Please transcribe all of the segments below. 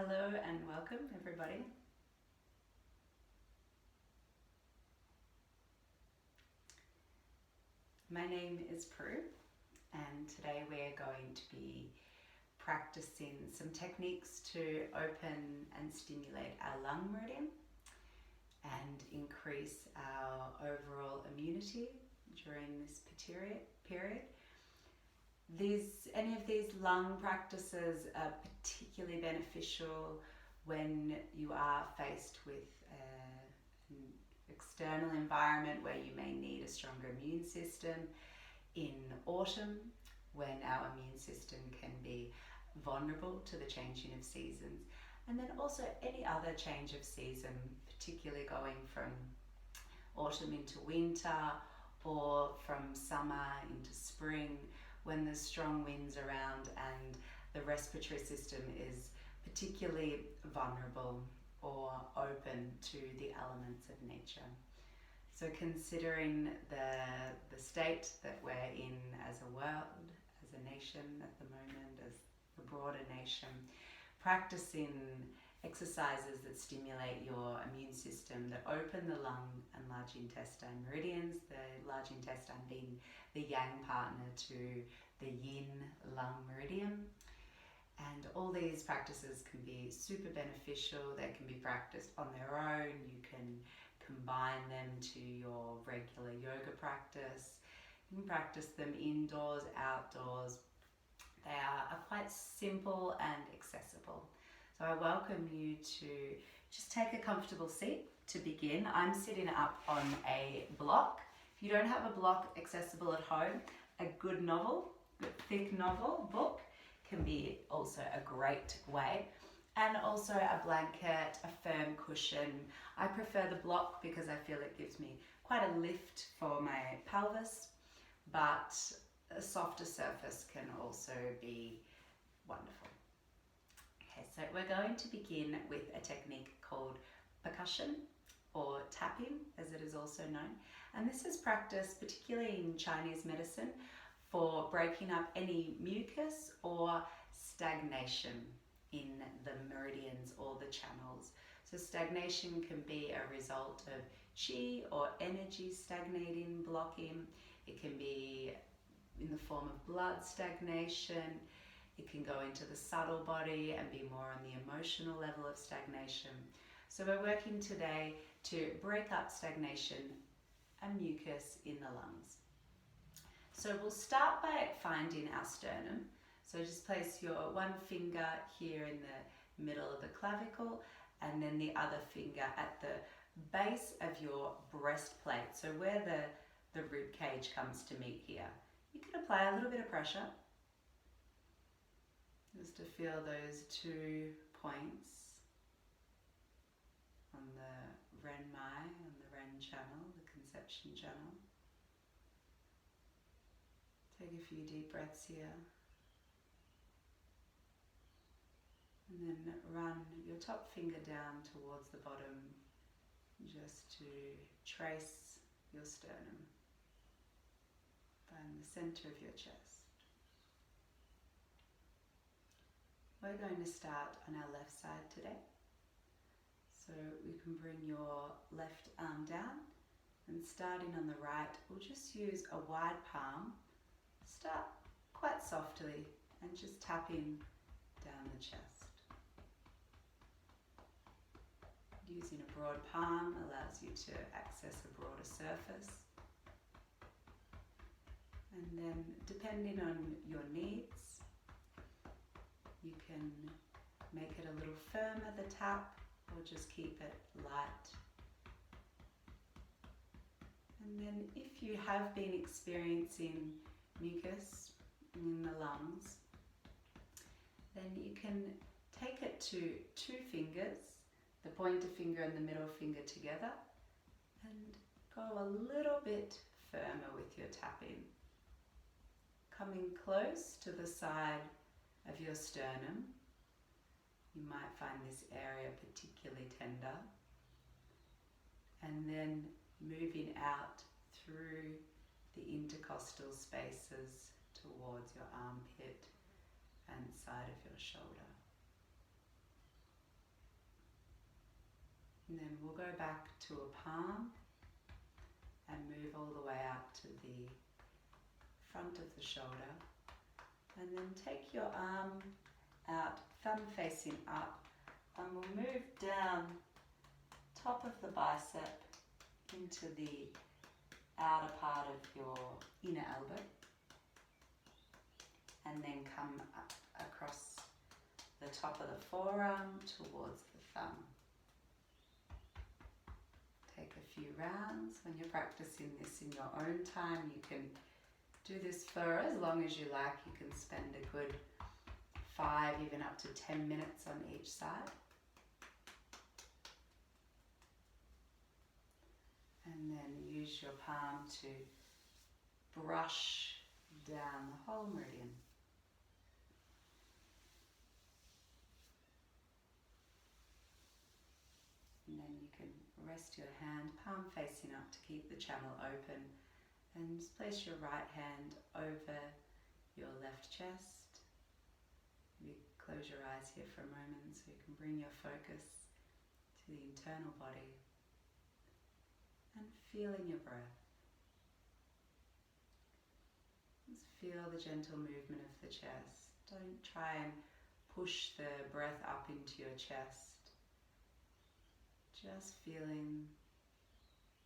Hello and welcome everybody. My name is Prue and today we're going to be practicing some techniques to open and stimulate our lung meridian and increase our overall immunity during this period. Any of these lung practices are particularly beneficial when you are faced with an external environment where you may need a stronger immune system. In autumn, when our immune system can be vulnerable to the changing of seasons, and then also any other change of season, particularly going from autumn into winter or from summer into spring, when there's strong winds around and the respiratory system is particularly vulnerable or open to the elements of nature. So considering the state that we're in as a world, as a nation at the moment, as a broader nation, practicing exercises that stimulate your immune system, that open the lung and large intestine meridians, the large intestine being the yang partner to the yin lung meridian. And all these practices can be super beneficial. They can be practiced on their own. You can combine them to your regular yoga practice. You can practice them indoors, outdoors. They are quite simple and accessible. So I welcome you to just take a comfortable seat to begin. I'm sitting up on a block. If you don't have a block accessible at home, a good novel, good thick novel, book can be also a great way. And also a blanket, a firm cushion. I prefer the block because I feel it gives me quite a lift for my pelvis, but a softer surface can also be wonderful. Okay, so we're going to begin with a technique called percussion, or tapping as it is also known. And this is practiced particularly in Chinese medicine for breaking up any mucus or stagnation in the meridians or the channels. So stagnation can be a result of qi or energy stagnating, blocking. It can be in the form of blood stagnation. It can go into the subtle body and be more on the emotional level of stagnation. So we're working today to break up stagnation and mucus in the lungs. So we'll start by finding our sternum. So just place your one finger here in the middle of the clavicle and then the other finger at the base of your breastplate. So where the rib cage comes to meet here. You can apply a little bit of pressure just to feel those 2 points on the Ren Mai, on the Ren channel, the conception channel. Take a few deep breaths here. And then run your top finger down towards the bottom just to trace your sternum. Find the center of your chest. We're going to start on our left side today. So you can bring your left arm down and starting on the right, we'll just use a wide palm. Start quite softly and just tapping down the chest. Using a broad palm allows you to access a broader surface. And then depending on your needs, you can make it a little firmer, the tap, or just keep it light. And then if you have been experiencing mucus in the lungs, then you can take it to 2 fingers, the pointer finger and the middle finger together, and go a little bit firmer with your tapping. Coming close to the side of your sternum, you might find this area particularly tender, and then moving out through the intercostal spaces towards your armpit and side of your shoulder. And then we'll go back to a palm and move all the way out to the front of the shoulder. And then take your arm out, thumb facing up, and we'll move down top of the bicep into the outer part of your inner elbow, and then come up across the top of the forearm towards the thumb. Take a few rounds. When you're practicing this in your own time, you can do this for as long as you like. You can spend a good 5, even up to 10 minutes on each side. And then use your palm to brush down the whole meridian. And then you can rest your hand palm facing up to keep the channel open, and just place your right hand over your left chest. Maybe close your eyes here for a moment so you can bring your focus to the internal body and feeling your breath. Just feel the gentle movement of the chest. Don't try and push the breath up into your chest. Just feeling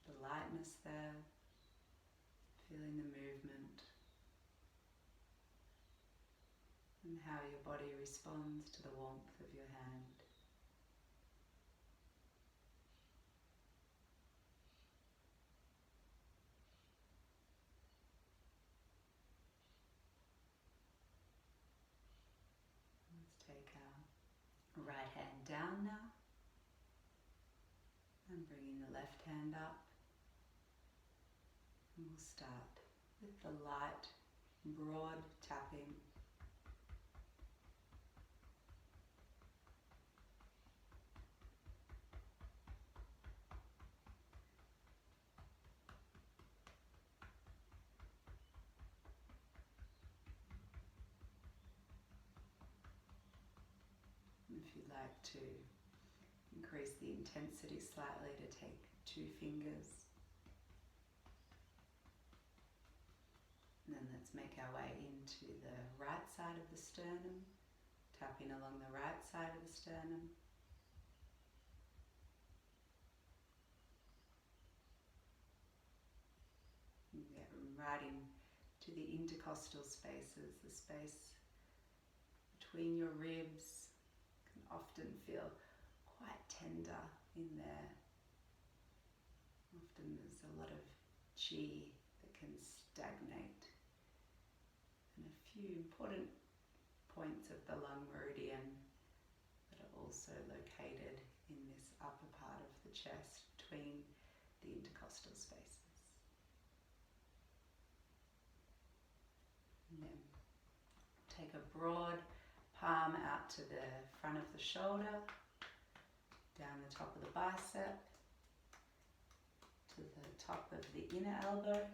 the lightness there, feeling the movement, and how your body responds to the warmth of your hand. Let's take our right hand down now, and bringing the left hand up. And we'll start with the light, broad tapping. If you'd like to increase the intensity slightly, to take 2 fingers. And then let's make our way into the right side of the sternum, tapping along the right side of the sternum. And get right into the intercostal spaces, the space between your ribs. Can often feel quite tender in there. Often there's a lot of chi that can stagnate. And a few important points of the lung meridian that are also located in this upper part of the chest between the intercostal spaces. And then take a broad palm out to the front of the shoulder, down the top of the bicep, to the top of the inner elbow,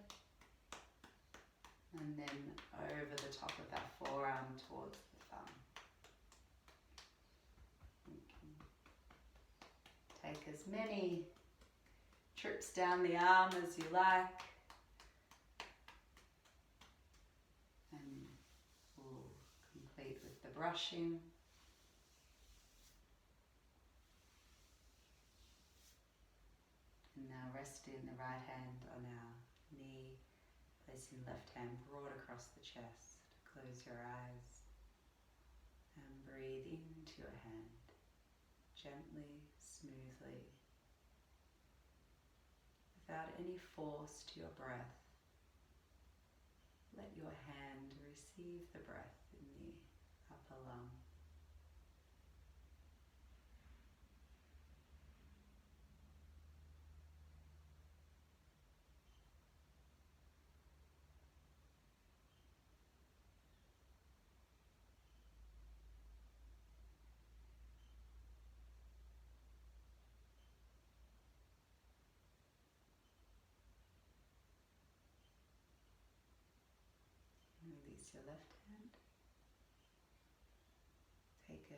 and then over the top of that forearm towards the thumb. You can take as many trips down the arm as you like, and we'll complete with the brushing. And now resting the right hand on our knee, placing left hand broad across the chest. Close your eyes and breathe into your hand, gently, smoothly, without any force to your breath. Let your hand receive the breath in the upper lung. Release your left hand. Take a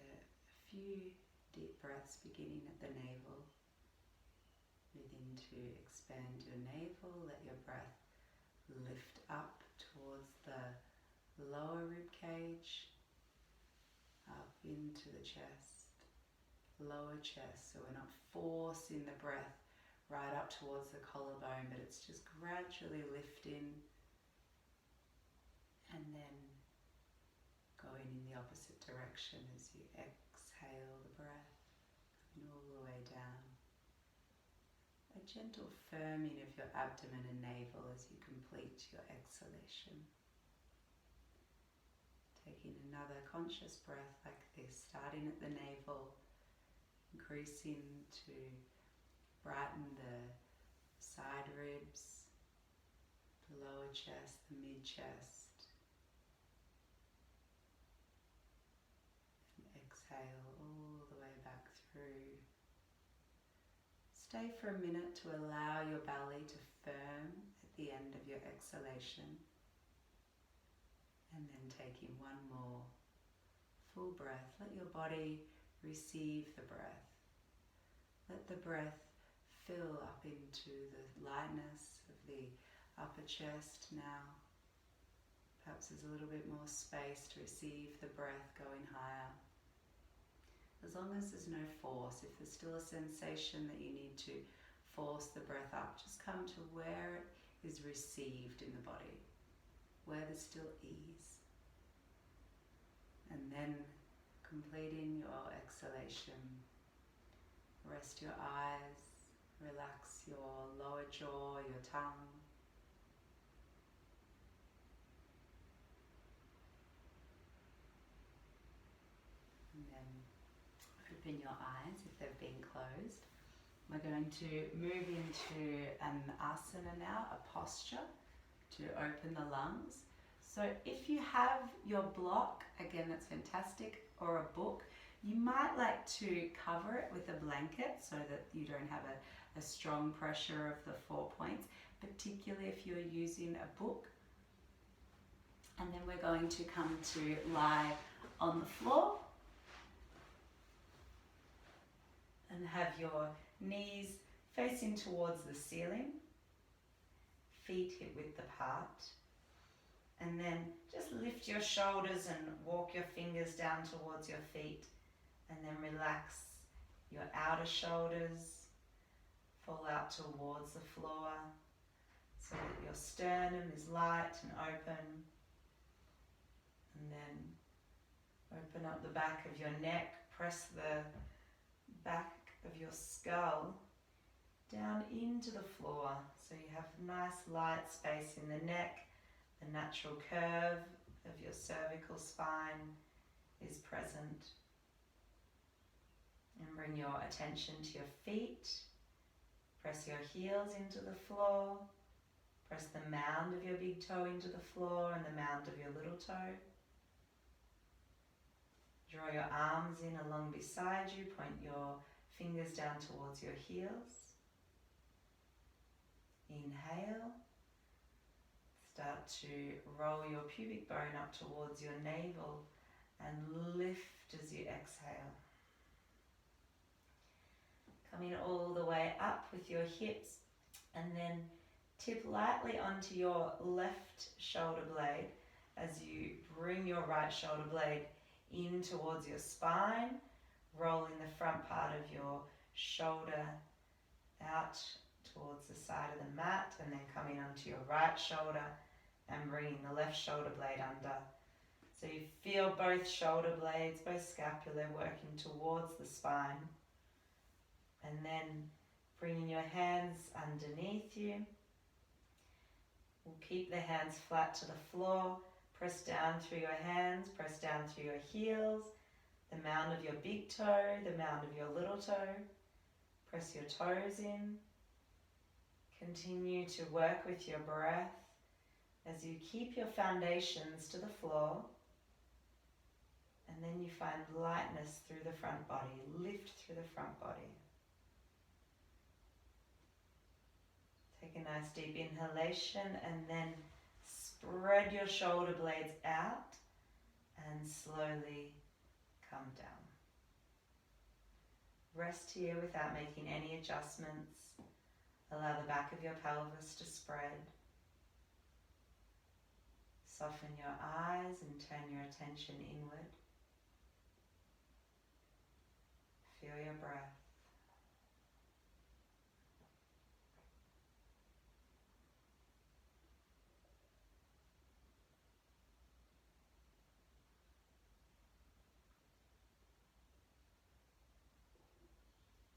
few deep breaths beginning at the navel, Breathe in to expand your navel, let your breath lift up towards the lower rib cage, up into the chest, lower chest, so we're not forcing the breath right up towards the collarbone, but it's just gradually lifting and then going in the opposite direction as you exhale the breath, coming all the way down. A gentle firming of your abdomen and navel as you complete your exhalation. Taking another conscious breath like this, starting at the navel, increasing to brighten the side ribs, the lower chest, the mid-chest. And exhale all the way back through. Stay for a minute to allow your belly to firm at the end of your exhalation. And then taking one more full breath. Let your body receive the breath. Let the breath fill up into the lightness of the upper chest now. Perhaps there's a little bit more space to receive the breath going higher. As long as there's no force, if there's still a sensation that you need to force the breath up, just come to where it is received in the body, where there's still ease. And then completing your exhalation, rest your eyes, relax your lower jaw, your tongue. And then open your eyes if they've been closed. We're going to move into an asana now, a posture to open the lungs. So if you have your block, again that's fantastic, or a book, you might like to cover it with a blanket so that you don't have a strong pressure of the 4 points, particularly if you're using a book. And then we're going to come to lie on the floor and have your knees facing towards the ceiling, feet hip width apart. And then just lift your shoulders and walk your fingers down towards your feet. And then relax your outer shoulders, fall out towards the floor so that your sternum is light and open. And then open up the back of your neck, press the back of your skull down into the floor so you have nice light space in the neck. The natural curve of your cervical spine is present. And bring your attention to your feet. Press your heels into the floor. Press the mound of your big toe into the floor and the mound of your little toe. Draw your arms in along beside you. Point your fingers down towards your heels. Inhale. Start to roll your pubic bone up towards your navel and lift as you exhale. Coming all the way up with your hips and then tip lightly onto your left shoulder blade as you bring your right shoulder blade in towards your spine, rolling the front part of your shoulder out towards the side of the mat and then coming onto your right shoulder and bringing the left shoulder blade under. So you feel both shoulder blades, both scapulae working towards the spine. And then bringing your hands underneath you. We'll keep the hands flat to the floor. Press down through your hands, press down through your heels, the mound of your big toe, the mound of your little toe. Press your toes in. Continue to work with your breath as you keep your foundations to the floor. And then you find lightness through the front body, lift through the front body. Take a nice deep inhalation and then spread your shoulder blades out and slowly come down. Rest here without making any adjustments. Allow the back of your pelvis to spread. Soften your eyes and turn your attention inward. Feel your breath.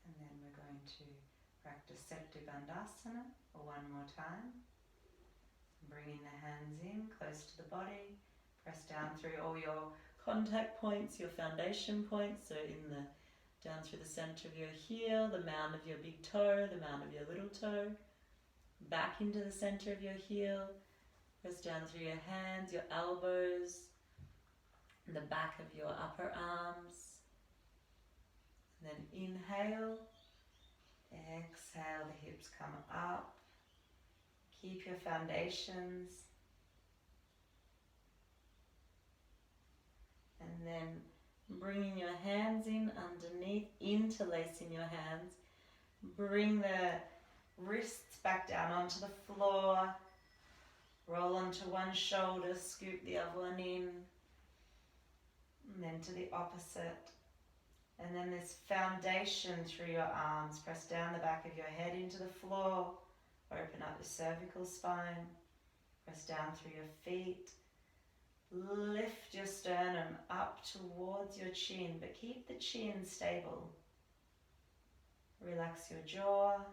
And then we're going to practice Setu Bandhasana for one more time. Bringing the hands in close to the body. Press down through all your contact points, your foundation points. So down through the center of your heel, the mound of your big toe, the mound of your little toe. Back into the center of your heel. Press down through your hands, your elbows, the back of your upper arms. And then inhale. Exhale, the hips come up. Keep your foundations. And then bringing your hands in underneath, interlacing your hands. Bring the wrists back down onto the floor. Roll onto one shoulder, scoop the other one in. And then to the opposite. And then this foundation through your arms. Press down the back of your head into the floor. Open up the cervical spine. Press down through your feet. Lift your sternum up towards your chin, but keep the chin stable. Relax your jaw,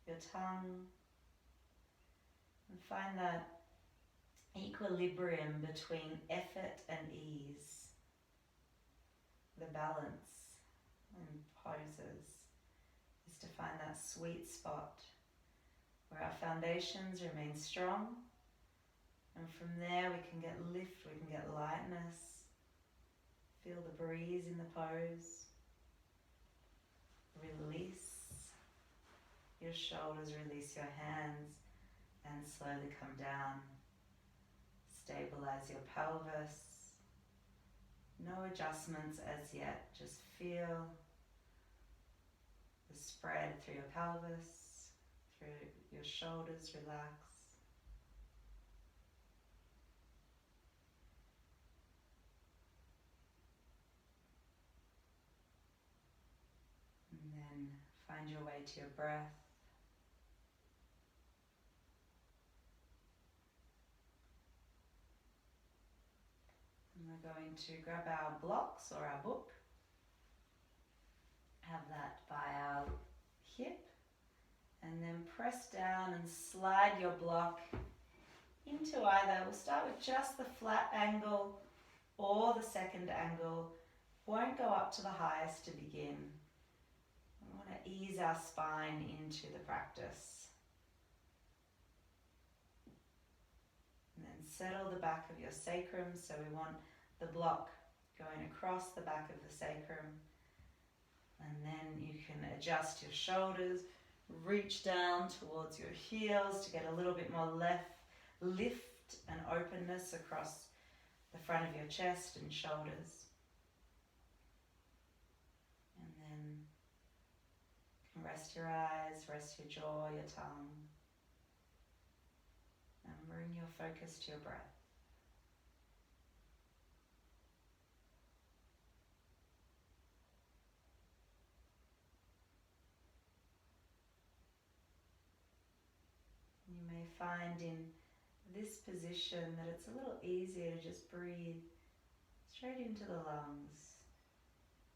your tongue, and find that equilibrium between effort and ease. The balance in poses is to find that sweet spot where our foundations remain strong, and from there we can get lift, we can get lightness. Feel the breeze in the pose. Release your shoulders, release your hands, and slowly come down. Stabilize your pelvis. No adjustments as yet, just feel the spread through your pelvis, through your shoulders, relax. And then find your way to your breath. And we're going to grab our blocks or our book. Have that by our hip. And then press down and slide your block into either. We'll start with just the flat angle or the second angle. Won't go up to the highest to begin. We want to ease our spine into the practice. And then settle the back of your sacrum. So we want the block going across the back of the sacrum. And then you can adjust your shoulders, reach down towards your heels to get a little bit more lift and openness across the front of your chest and shoulders. And then rest your eyes, rest your jaw, your tongue. And bring your focus to your breath. You may find in this position that it's a little easier to just breathe straight into the lungs,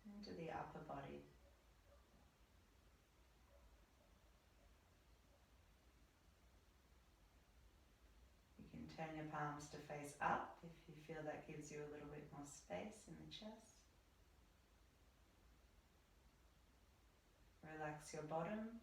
into the upper body. You can turn your palms to face up if you feel that gives you a little bit more space in the chest. Relax your bottom.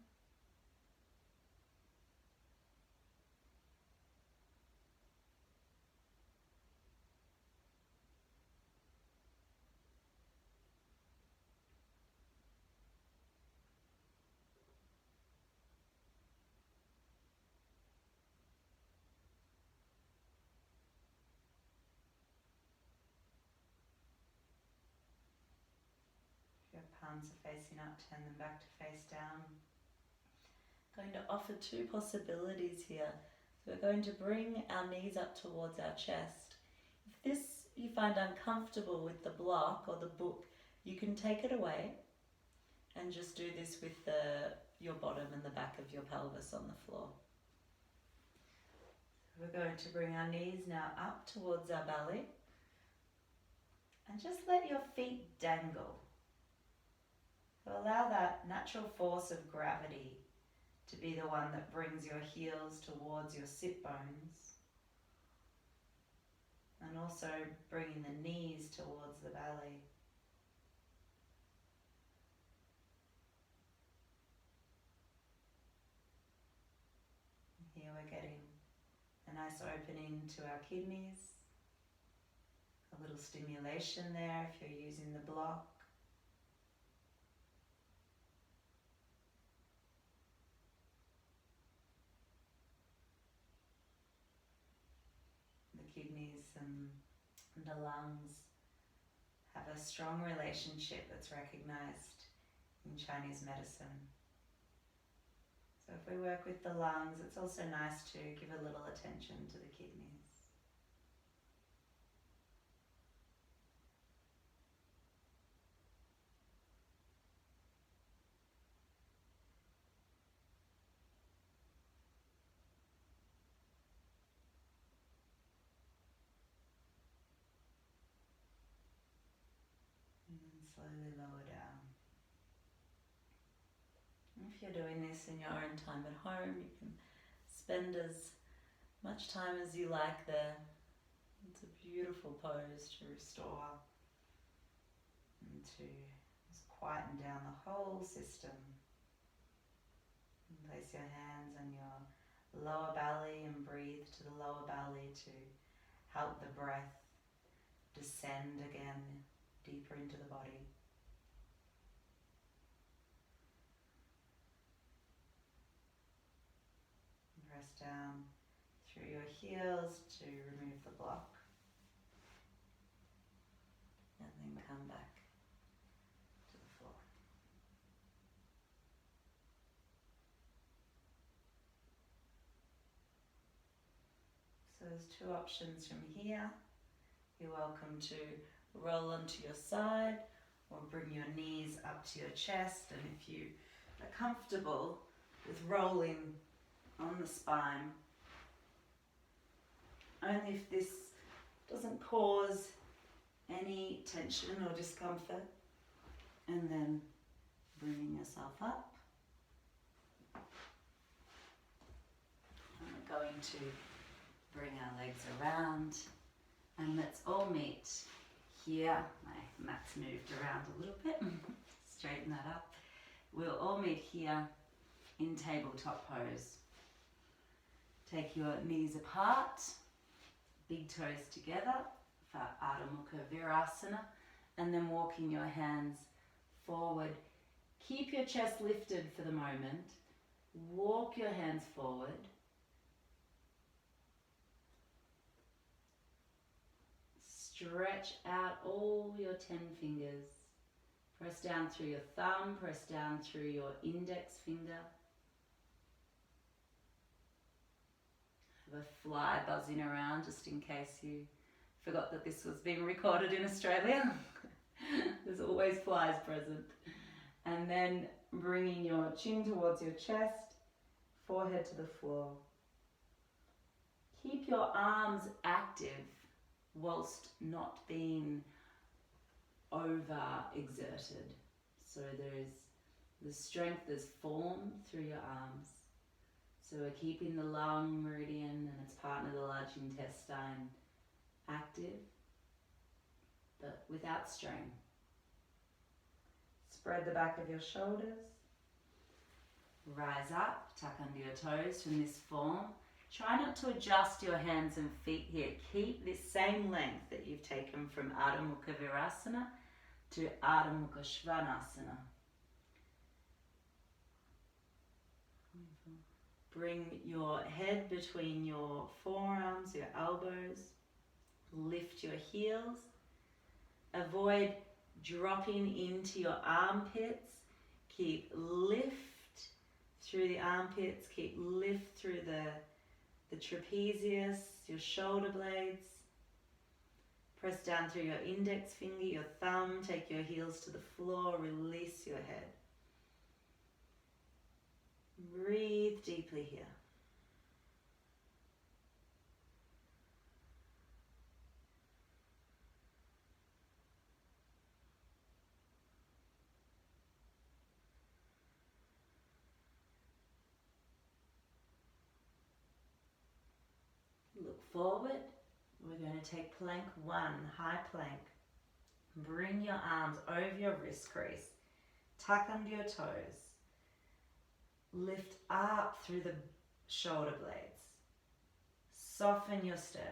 Palms are facing up, turn them back to face down. going to offer two possibilities here. So we're going to bring our knees up towards our chest. If this you find uncomfortable with the block or the book, you can take it away and just do this with your bottom and the back of your pelvis on the floor. We're going to bring our knees now up towards our belly and just let your feet dangle. So allow that natural force of gravity to be the one that brings your heels towards your sit bones, and also bringing the knees towards the belly. Here we're getting a nice opening to our kidneys, a little stimulation there if you're using the block. The kidneys and the lungs have a strong relationship that's recognized in Chinese medicine. So if we work with the lungs, it's also nice to give a little attention to the kidneys. And then slowly lower down. If you're doing this in your own time at home, you can spend as much time as you like there. It's a beautiful pose to restore and to just quieten down the whole system. And place your hands on your lower belly and breathe to the lower belly to help the breath descend again deeper into the body. Press down through your heels to remove the block. And then come back to the floor. So there's two options from here. You're welcome to roll onto your side or bring your knees up to your chest. And if you are comfortable with rolling on the spine, only if this doesn't cause any tension or discomfort, and then bringing yourself up. And we're going to bring our legs around, and let's all meet here. My mat's moved around a little bit. Straighten that up. We'll all meet here in tabletop pose. Take your knees apart, big toes together for Ardha Mukha Virasana, and then walking your hands forward. Keep your chest lifted for the moment. Walk your hands forward. Stretch out all your 10 fingers. Press down through your thumb, press down through your index finger. Have a fly buzzing around just in case you forgot that this was being recorded in Australia. There's always flies present. And then bringing your chin towards your chest, forehead to the floor. Keep your arms active whilst not being over exerted. So there's the strength, there's form through your arms. So we're keeping the lung meridian and its partner, the large intestine, active, but without strain. Spread the back of your shoulders. Rise up, tuck under your toes from this form. Try not to adjust your hands and feet here. Keep this same length that you've taken from Ardha Mukha Virasana to Ardha Mukha Svanasana. Bring your head between your forearms, your elbows. Lift your heels. Avoid dropping into your armpits. Keep lift through the armpits. Keep lift through the trapezius, your shoulder blades. Press down through your index finger, your thumb. Take your heels to the floor. Release your head. Breathe deeply here. Look forward. We're going to take plank 1, high plank. Bring your arms over your wrist crease. Tuck under your toes. Lift up through the shoulder blades. Soften your sternum.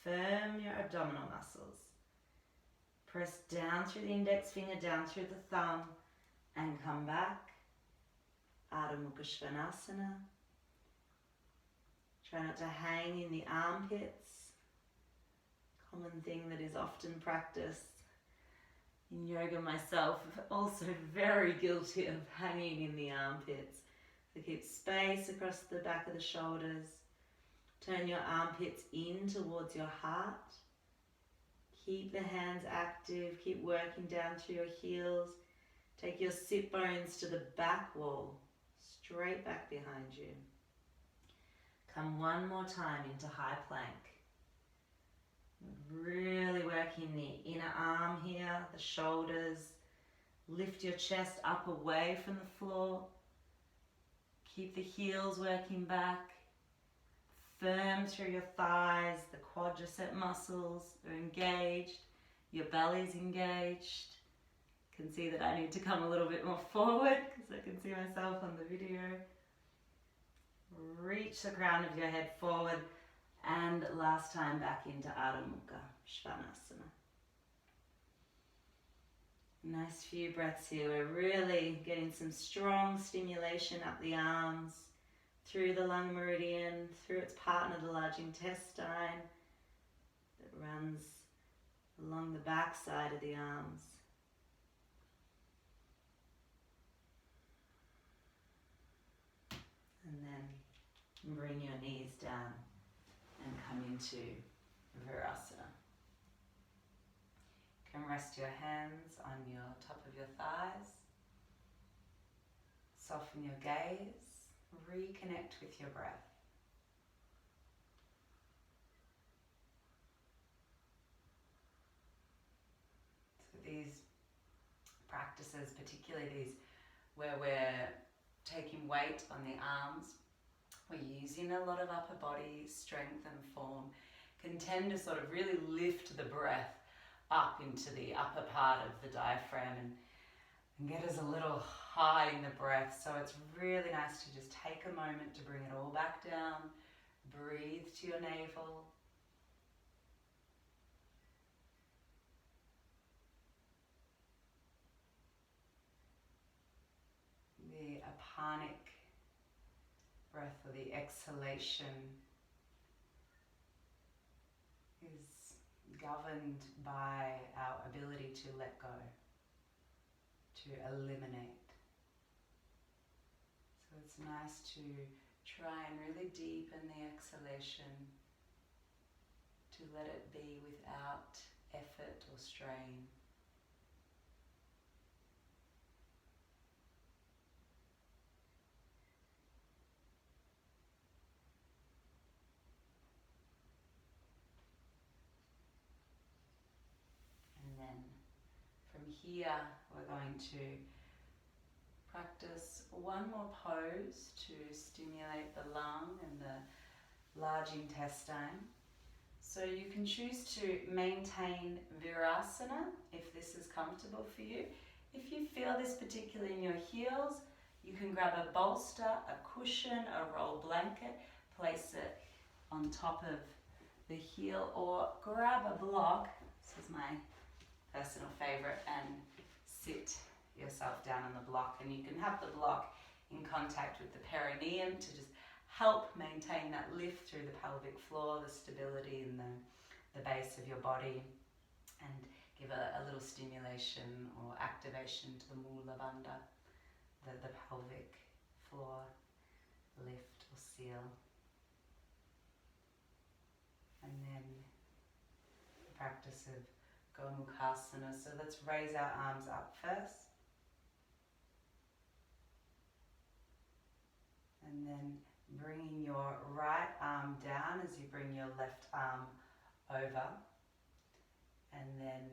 Firm your abdominal muscles. Press down through the index finger, down through the thumb, and come back. Adho Mukha Svanasana. Try not to hang in the armpits. Common thing that is often practiced in yoga myself, also very guilty of hanging in the armpits. So keep space across the back of the shoulders. Turn your armpits in towards your heart. Keep the hands active. Keep working down through your heels. Take your sit bones to the back wall, straight back behind you. Come one more time into high plank. Really working the inner arm here, the shoulders. Lift your chest up away from the floor. Keep the heels working back. Firm through your thighs. The quadricep muscles are engaged. Your belly's engaged. You can see that I need to come a little bit more forward because I can see myself on the video. Reach the crown of your head forward. And last time back into Adho Mukha Svanasana. Nice few breaths here. We're really getting some strong stimulation up the arms, through the lung meridian, through its partner, the large intestine, that runs along the back side of the arms. And then bring your knees down and come into Virasana. You can rest your hands on your top of your thighs. Soften your gaze. Reconnect with your breath. So these practices, particularly these where we're taking weight on the arms, we're using a lot of upper body strength and form, can tend to sort of really lift the breath up into the upper part of the diaphragm and get us a little high in the breath. So it's really nice to just take a moment to bring it all back down. Breathe to your navel. The apanic breath, or the exhalation, is governed by our ability to let go, to eliminate. So it's nice to try and really deepen the exhalation, to let it be without effort or strain. From here, we're going to practice one more pose to stimulate the lung and the large intestine. So you can choose to maintain Virasana if this is comfortable for you. If you feel this particularly in your heels, you can grab a bolster, a cushion, a roll blanket, place it on top of the heel, or grab a block. This is my personal favorite, and sit yourself down on the block, and you can have the block in contact with the perineum to just help maintain that lift through the pelvic floor, the stability in the base of your body, and give a little stimulation or activation to the Mula Bandha, the pelvic floor lift or seal. And then the practice of Gomukasana. So let's raise our arms up first. And then bringing your right arm down as you bring your left arm over. And then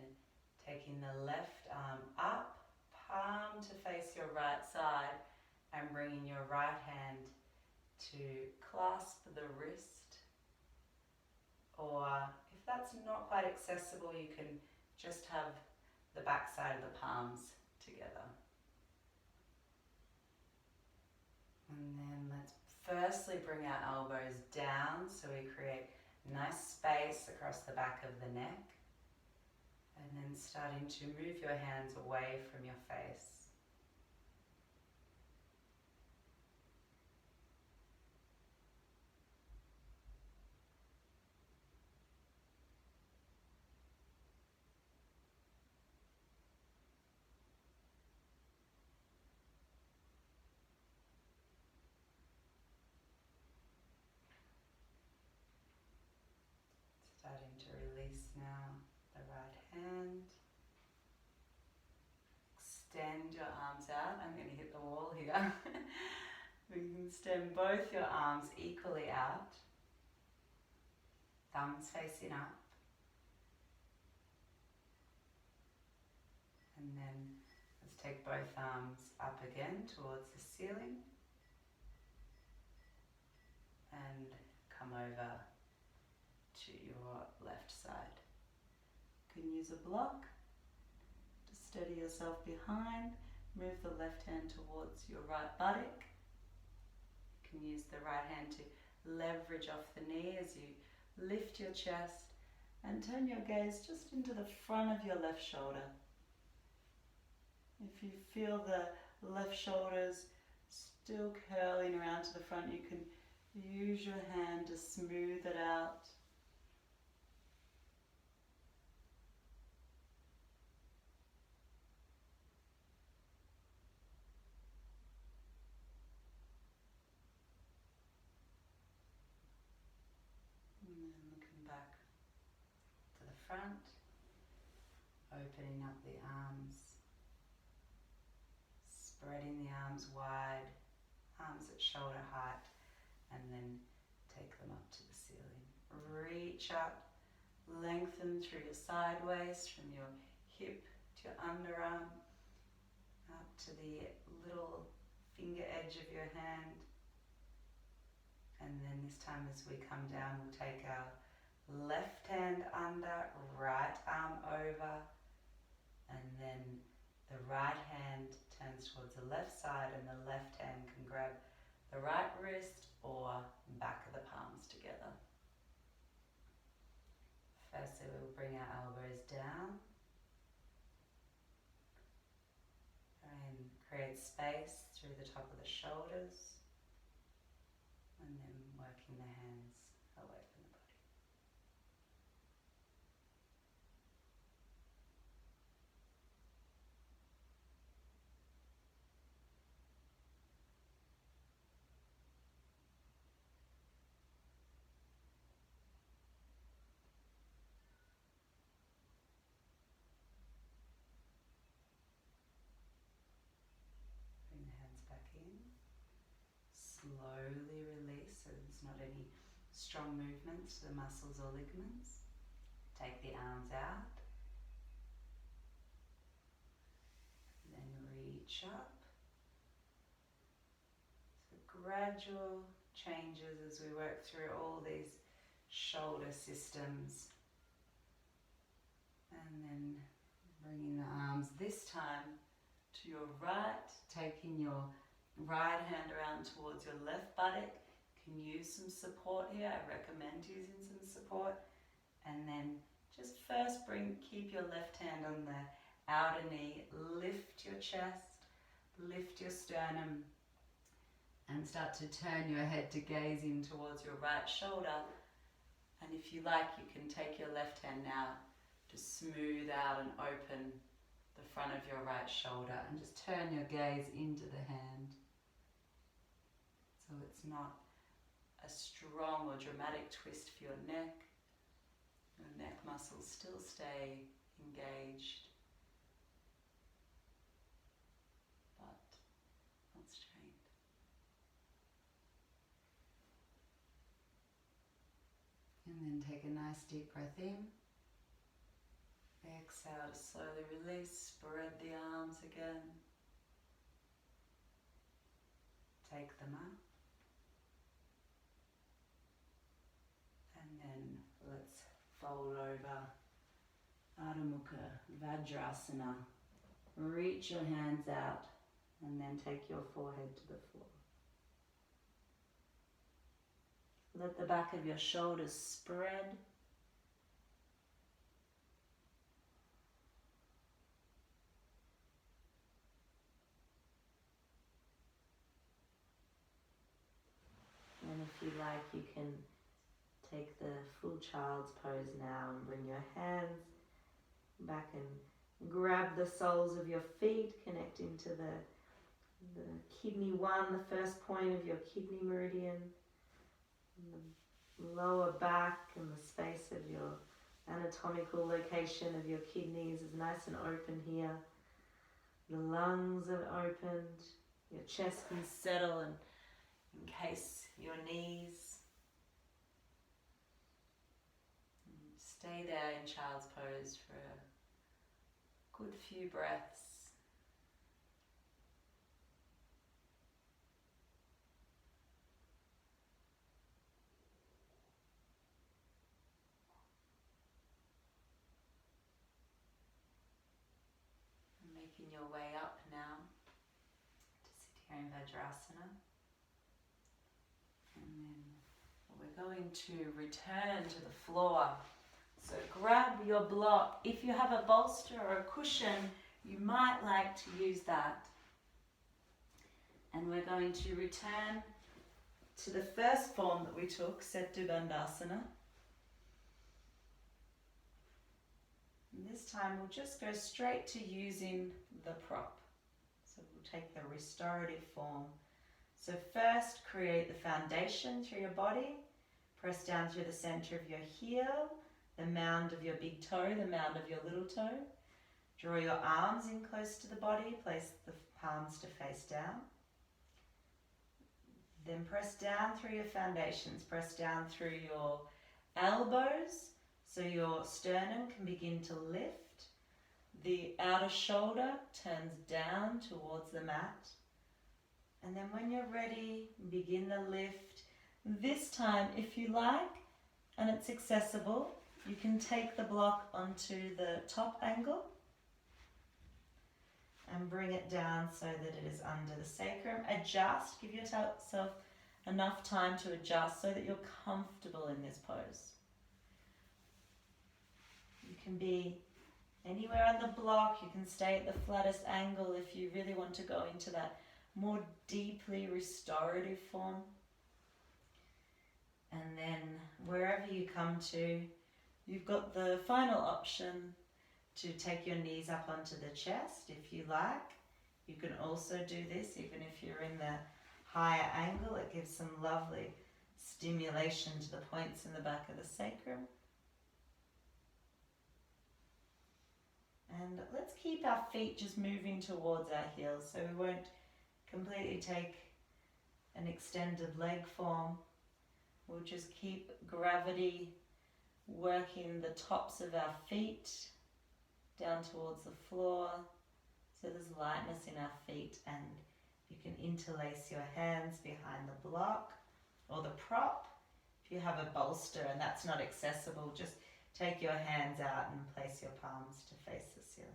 taking the left arm up, palm to face your right side, and bringing your right hand to clasp the wrist. Or if that's not quite accessible, you can just have the back side of the palms together. And then let's firstly bring our elbows down so we create nice space across the back of the neck. And then starting to move your hands away from your face. Starting to release now the right hand. Extend your arms out. I'm going to hit the wall here. We can extend both your arms equally out. Thumbs facing up. And then let's take both arms up again towards the ceiling. And come over to your left side. You can use a block to steady yourself behind. Move the left hand towards your right buttock. You can use the right hand to leverage off the knee as you lift your chest and turn your gaze just into the front of your left shoulder. If you feel the left shoulders still curling around to the front, you can use your hand to smooth it out. And then looking back to the front, opening up the arms, spreading the arms wide, arms at shoulder height, and then take them up to the ceiling. Reach up, lengthen through your sideways from your hip to your underarm, up to the little finger edge of your hand. And then this time as we come down, we'll take our left hand under, right arm over, and then the right hand turns towards the left side and the left hand can grab the right wrist or back of the palms together. Firstly, we'll bring our elbows down and create space through the top of the shoulders, and then working the hands away from the body. Bring the hands back in. Slowly release so there's not any strong movements to the muscles or ligaments. Take the arms out. Then reach up. So gradual changes as we work through all these shoulder systems. And then bringing the arms this time to your right, taking your right hand around towards your left buttock. You can use some support here. I recommend using some support. And then just first keep your left hand on the outer knee, lift your chest, lift your sternum, and start to turn your head to gaze in towards your right shoulder. And if you like, you can take your left hand now to smooth out and open the front of your right shoulder and just turn your gaze into the hand. So it's not a strong or dramatic twist for your neck. Your neck muscles still stay engaged, but not strained. And then take a nice deep breath in. Exhale to slowly release, spread the arms again. Take them up. And then let's fold over. Adho Mukha, Vajrasana. Reach your hands out and then take your forehead to the floor. Let the back of your shoulders spread. And if you like, you can take the full child's pose now and bring your hands back and grab the soles of your feet, connecting to the kidney 1, the first point of your kidney meridian. And the lower back and the space of your anatomical location of your kidneys is nice and open here. The lungs are opened. Your chest can settle and encase your knees. And stay there in child's pose for a good few breaths. And making your way up now to sit here in Vajrasana. And then we're going to return to the floor. So grab your block. If you have a bolster or a cushion, you might like to use that. And we're going to return to the first form that we took, Setu Bandhasana. And this time we'll just go straight to using the prop. So we'll take the restorative form. So first, create the foundation through your body. Press down through the center of your heel, the mound of your big toe, the mound of your little toe. Draw your arms in close to the body. Place the palms to face down. Then press down through your foundations. Press down through your elbows so your sternum can begin to lift. The outer shoulder turns down towards the mat. And then when you're ready, begin the lift. This time, if you like, and it's accessible, you can take the block onto the top angle and bring it down so that it is under the sacrum. Adjust, give yourself enough time to adjust so that you're comfortable in this pose. You can be anywhere on the block, you can stay at the flattest angle if you really want to go into that more deeply restorative form. And then wherever you come to, you've got the final option to take your knees up onto the chest if you like. You can also do this even if you're in the higher angle. It gives some lovely stimulation to the points in the back of the sacrum. And let's keep our feet just moving towards our heels, so we won't completely take an extended leg form. We'll just keep gravity working the tops of our feet down towards the floor, so there's lightness in our feet, and you can interlace your hands behind the block or the prop. If you have a bolster and that's not accessible, just take your hands out and place your palms to face the ceiling.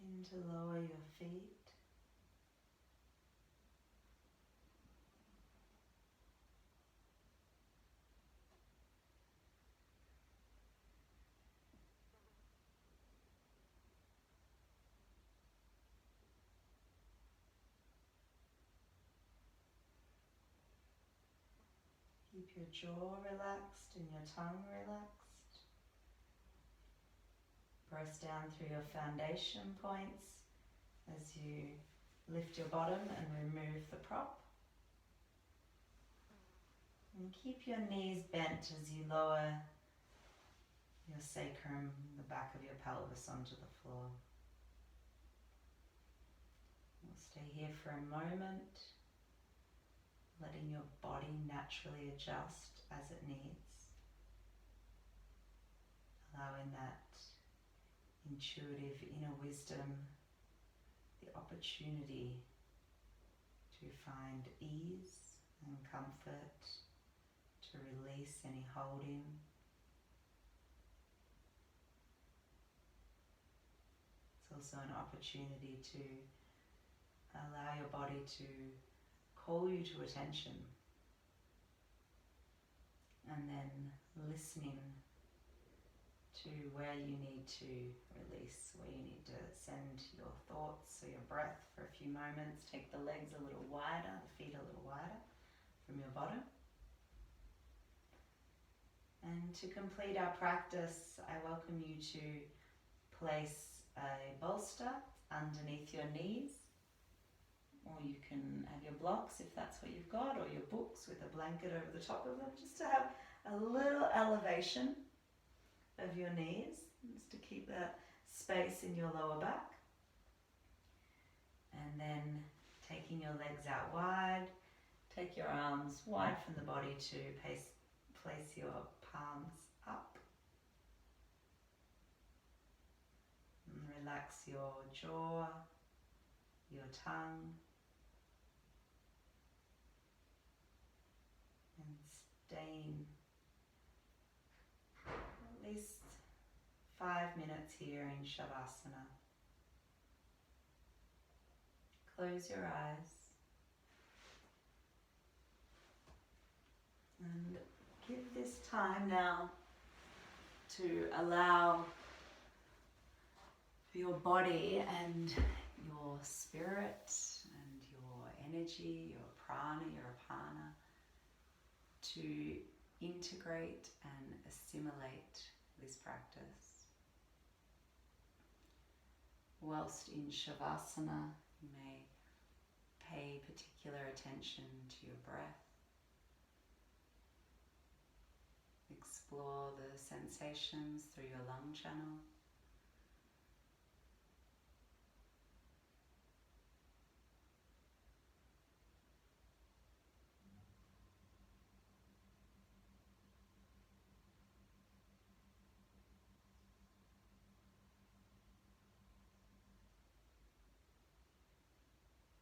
Begin to lower your feet. Keep your jaw relaxed and your tongue relaxed. Press down through your foundation points as you lift your bottom and remove the prop. And keep your knees bent as you lower your sacrum, the back of your pelvis, onto the floor. We'll stay here for a moment, letting your body naturally adjust as it needs, allowing that intuitive inner wisdom the opportunity to find ease and comfort, to release any holding. It's also an opportunity to allow your body to call you to attention, and then listening to where you need to release, where you need to send your thoughts or your breath for a few moments. Take the legs a little wider, the feet a little wider from your bottom. And to complete our practice, I welcome you to place a bolster underneath your knees, or you can have your blocks if that's what you've got, or your books with a blanket over the top of them, just to have a little elevation of your knees, just to keep that space in your lower back. And then taking your legs out wide, take your arms wide from the body to place your palms up. And relax your jaw, your tongue, and staying at least 5 minutes here in Shavasana. Close your eyes and give this time now to allow for your body and your spirit and your energy, your prana, your apana, to integrate and assimilate this practice. Whilst in Shavasana, you may pay particular attention to your breath. Explore the sensations through your lung channel.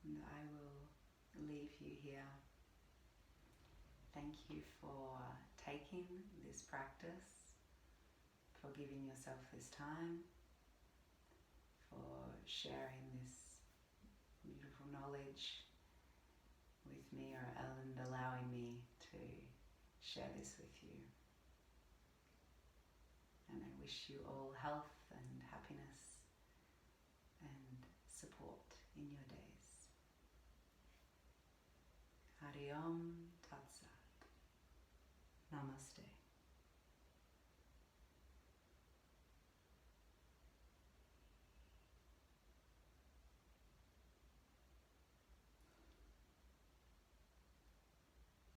And I will leave you here. Thank you for taking this practice, for giving yourself this time, for sharing this beautiful knowledge with me, and allowing me to share this with you. And I wish you all health and happiness and support in your days. Hari Om Tat Sat. Namaste.